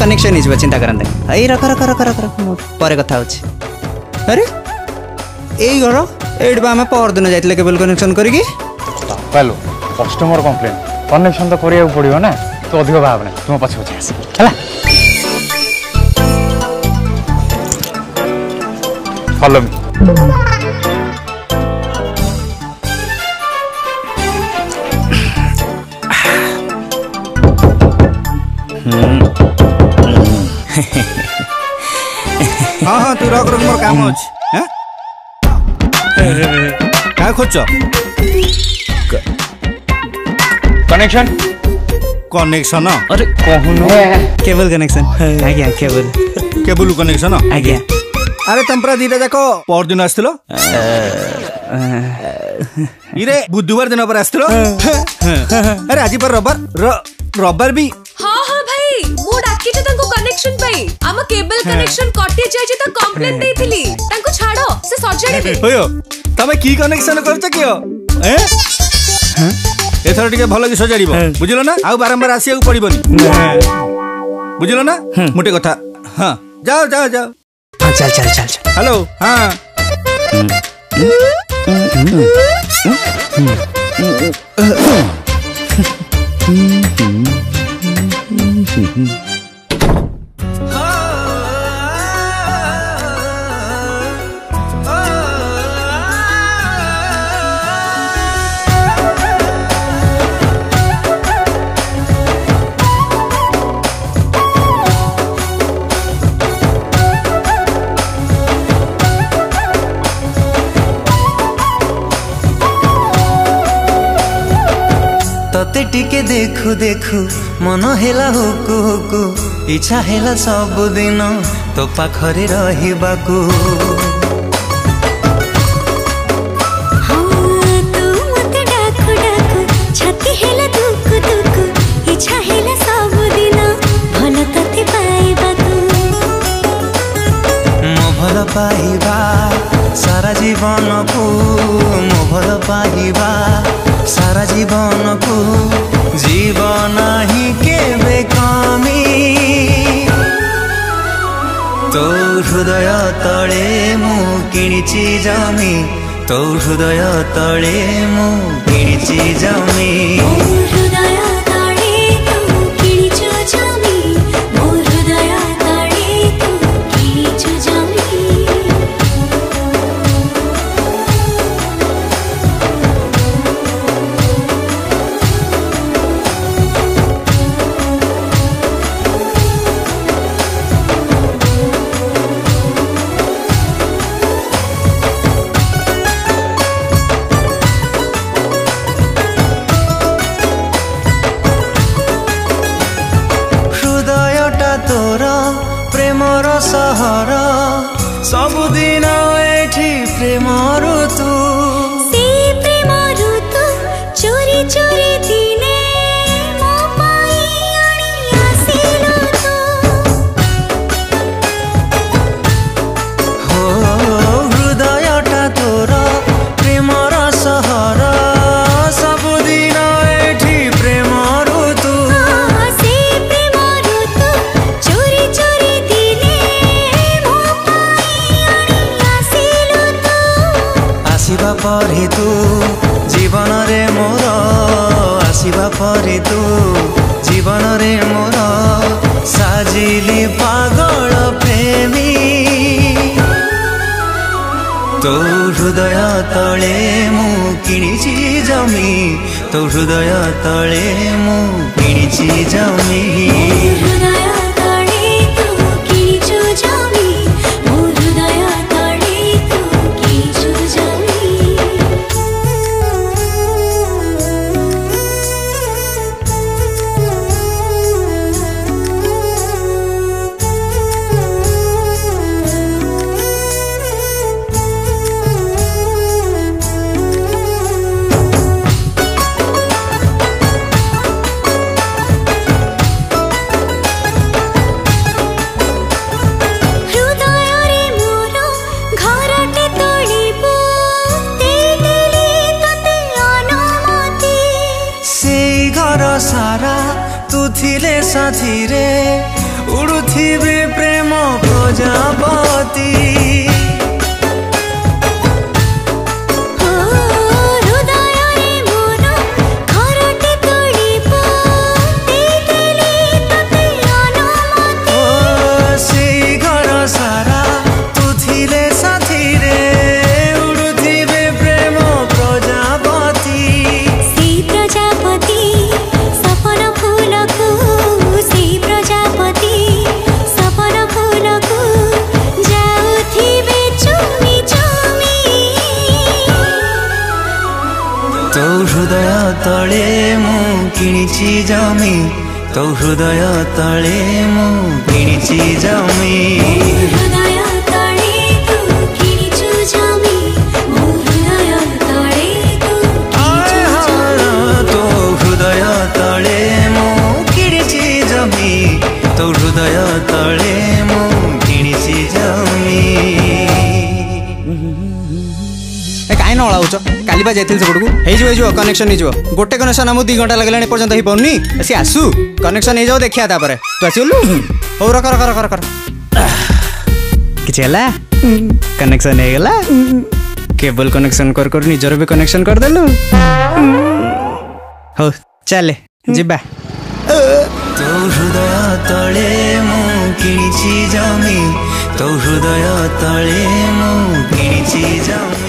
Connection ही चिंता करते आई रख रख रख रख रख पर कथा होची अरे यही घर एड आम परदिन जाइए केबल कनेक्शन करी हेलो कस्टमर कंप्लेन कनेक्शन तो करिया पड़ो ना तो अधिक भावना तुम पछे पछे आस है फॉलो मी हाँ हाँ तू रख रख मोर काम अच्छे क्या खोज कनेक्शन कनेक्शन अरे कहून केबल कनेक्शन आज्ञा केबल कनेक्शन आज्ञा अरे तुम पूरा दीटा जाक परदिन आसलो इरे बुधवार दिन पर आसलो अरे आज पर रविवार भी हाँ हाँ भाई मु डाकी जे तांको कनेक्शन पाई आम केबल कनेक्शन कटि जाय जे त कंप्लेंट देथिली तांको छाड़ो से सजाड़े होयो तमे की कनेक्शन करछ कियो हैं एथर टिके भलो कि सजाड़िबो बुझिलो ना आ बारंबार आसिया को पड़िबोनी बुझिलो ना मोटे कथा हां जाओ जाओ जाओ हां चल चल चल चल हेलो हां तते टिके देखु देखु मन हेला हुकु हुकु इच्छा हेला सब दिन तो पाखरे रहिबाकू भल पाइबा सारा जीवन को मो भल पाइबा सारा जीवन को जीवन ही केबे कमी तो हृदय तले मु किणिची जमी तो हृदय तले मु किणिची जमी सहर सबुदिन एठी प्रेम ऋतु से प्रेम ऋतु चोरी चोरी दिने मो पाई आनी आसिलो हो हृदयटा तोर प्रेमर सहर सबुदिन एठी प्रेम ऋतु से प्रेम ऋतु चोरी चोरी दिने आसिबा परे तू जीवन रे मोर आसिबा परे तू जीवन रे मोर साजिली पागल प्रेमी तो हृदय तले मु किणिची जमी तो हृदय तले मु किणिची जमी सारा तू थिले साथी रे उड़ू उड़ुथिबे प्रेम प्रजापति हृदय तले मु किणिची जमी तो हृदय तले मु किणिची जमी हृदय तले तू किणिचु जमी मो हृदय तले तू तो हृदय तले मु किणिची जमी तो हृदय तले मु किणिची जमी कहीं न अड़ाऊच काली बा जाइल सेपटू हो कनेक्शन हो गोटे कनेक्शन आम 2 घंटा लगे पर्यटन हो पाऊनी सी आसू कनेक्शन हो जाओ देखिया तापर तू आसलु हो रख रख रख रख किसी कनेक्शन हो गला केबल कनेक्शन कर निजर भी कनेक्शन कर देलु हो चले जिबा तो हृदय तले मु किणिची जमी तो हृदय तले मु किणिची जमी।